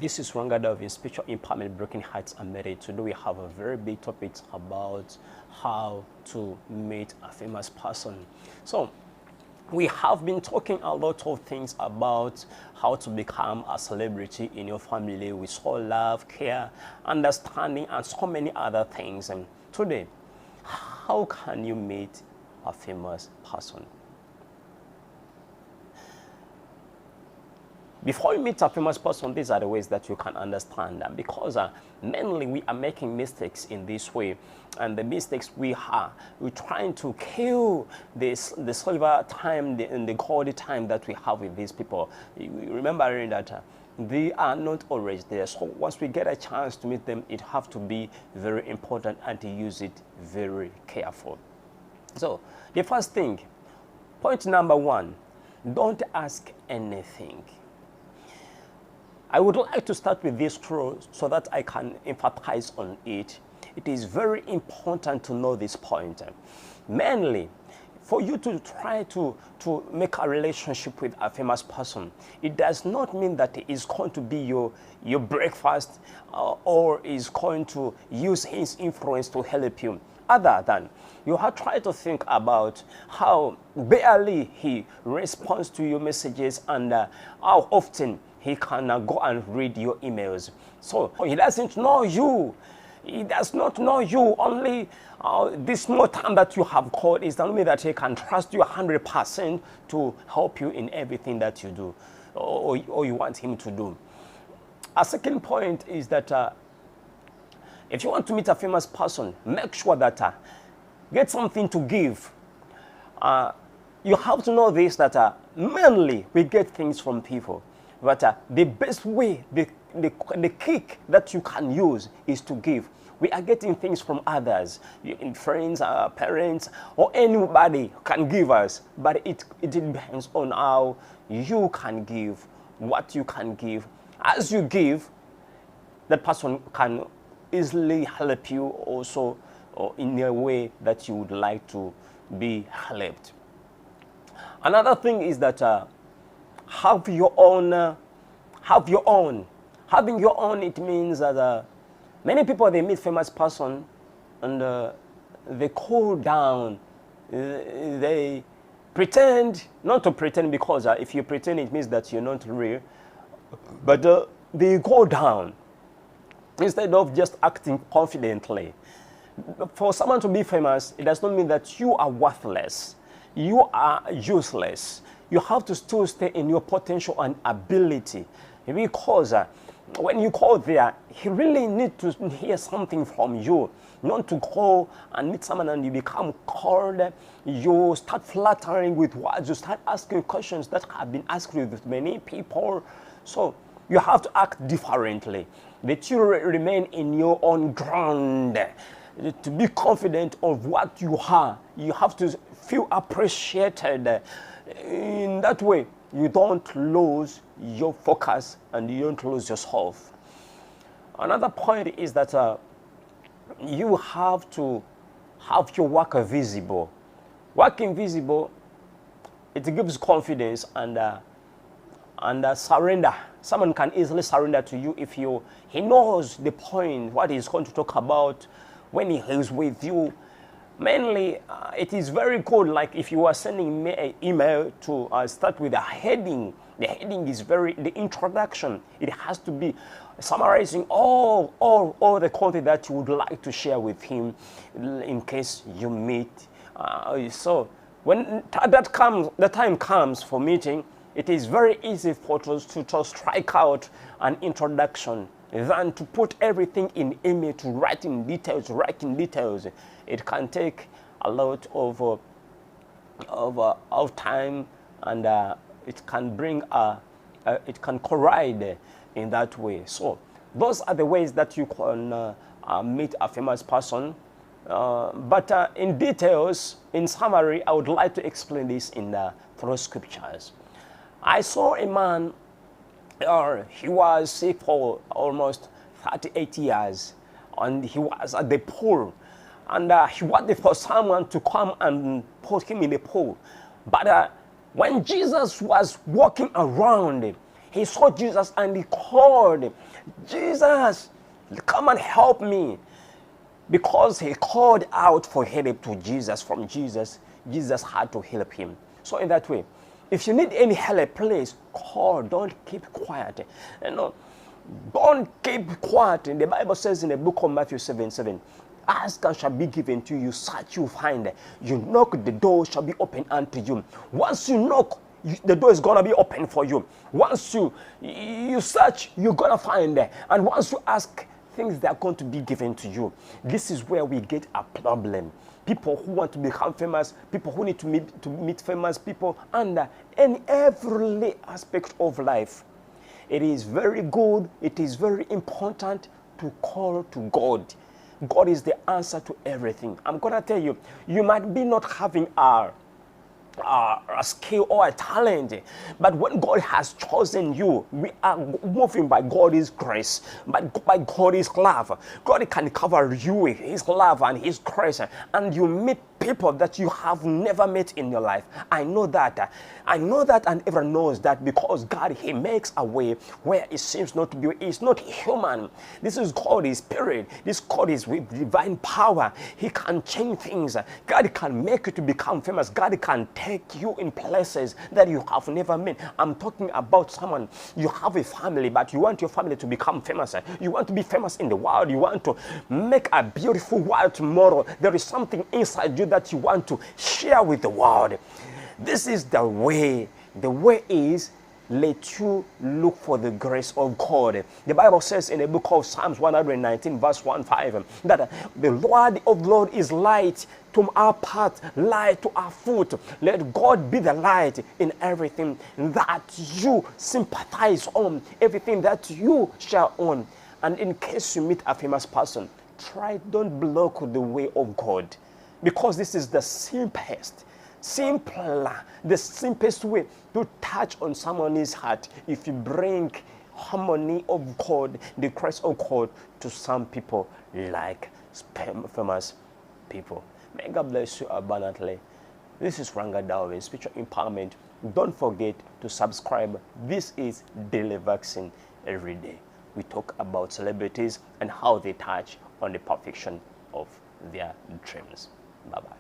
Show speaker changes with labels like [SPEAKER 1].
[SPEAKER 1] This is Ranga Dalvinwin, Spiritual Empowerment, Broken Hearts and Marriage. Today we have a very big topic about how to meet a famous person. So we have been talking a lot of things about how to become a celebrity in your family with so love, care, understanding, and so many other things. And today, how can you meet a famous person? Before you meet a famous person, these are the ways that you can understand them, because mainly we are making mistakes in this way, and the mistakes we're trying to kill the silver time and the golden time that we have with these people. Remembering that they are not always there. So once we get a chance to meet them, it have to be very important and to use it very careful. So the first thing, point number one, don't ask anything. I would like to start with this truth so that I can emphasize on it. It is very important to know this point. Mainly, for you to try to make a relationship with a famous person, it does not mean that it is going to be your breakfast or is going to use his influence to help you. Other than you have tried to think about how barely he responds to your messages and how often he can go and read your emails. So he doesn't know you. He does not know you. Only this small time that you have called is only that he can trust you 100% to help you in everything that you do or you want him to do. A second point is that if you want to meet a famous person, make sure that get something to give. You have to know this, that mainly we get things from people. But the best way, the kick that you can use is to give. We are getting things from others, friends, parents, or anybody can give us. But it depends on how you can give, what you can give. As you give, that person can easily help you also in a way that you would like to be helped. Another thing is that have your own. Having your own, it means that many people, they meet famous person and they cool down. They pretend, not to pretend, because if you pretend, it means that you're not real. But they go down instead of just acting confidently. For someone to be famous, it does not mean that you are worthless. You are useless. You have to still stay in your potential and ability, because when you go there, he really needs to hear something from you, not to go and meet someone and you become cold. You start flattering with words. You start asking questions that have been asked with many people. So you have to act differently. That you remain in your own ground. To be confident of what you are, you have to feel appreciated. In that way, you don't lose your focus and you don't lose yourself. Another point is that you have to have your work visible. Working visible, it gives confidence and surrender. Someone can easily surrender to you if he knows the point, what he's going to talk about when he is with you. Mainly, it is very good, like if you are sending me an email to start with a heading. The heading is the introduction. It has to be summarizing all the content that you would like to share with him in case you meet. So when the time comes for meeting, it is very easy for us to strike out an introduction than to put everything in email, to write in details. It can take a lot of time, and it can bring it can collide in that way. So those are the ways that you can meet a famous person. But in details, in summary, I would like to explain this through scriptures. I saw a man. He was sick for almost 38 years, and he was at the pool, and he wanted for someone to come and put him in the pool. But when Jesus was walking around, He saw Jesus and he called, Jesus, come and help me. Because he called out for help to Jesus, from Jesus, Jesus had to help him. So in that way, if you need any help, please call. Don't keep quiet. Don't keep quiet. The Bible says in the book of Matthew 7:7, ask and shall be given to you, search you find, you knock, the door shall be open unto you. Once you knock, the door is gonna be open for you. Once you search, you're gonna find, and once you ask, things that are going to be given to you. This is where we get a problem. People who want to become famous, people who need to meet famous people, and in every aspect of life. It is very good, it is very important to call to God. God is the answer to everything. I'm going to tell you, you might be not having a skill or a talent, but when God has chosen you, we are moving by God's grace, by God's love. God can cover you with his love and his grace, and you meet people that you have never met in your life. I know that, and everyone knows that, because God, he makes a way where it seems not to be. It's not human. This is God, his spirit. This God is with divine power. He can change things. God can make you to become famous. God can take you in places that you have never been. I'm talking about someone, you have a family, but you want your family to become famous. You want to be famous in the world. You want to make a beautiful world tomorrow. There is something inside you that you want to share with the world. This is the way. The way is, let you look for the grace of God. The Bible says in the book of Psalms 119 verse 1-5 that the Lord of Lord is light to our path, light to our foot. Let God be the light in everything that you sympathize on, everything that you share on. And in case you meet a famous person, don't block the way of God, because this is the simplest way to touch on someone's heart. If you bring harmony of God, the Christ of God, to some people like famous people. May God bless you abundantly. This is Ranga Dalvinwin, Spiritual Empowerment. Don't forget to subscribe. This is Daily Vaccine. Every day we talk about celebrities and how they touch on the perfection of their dreams. Bye-bye.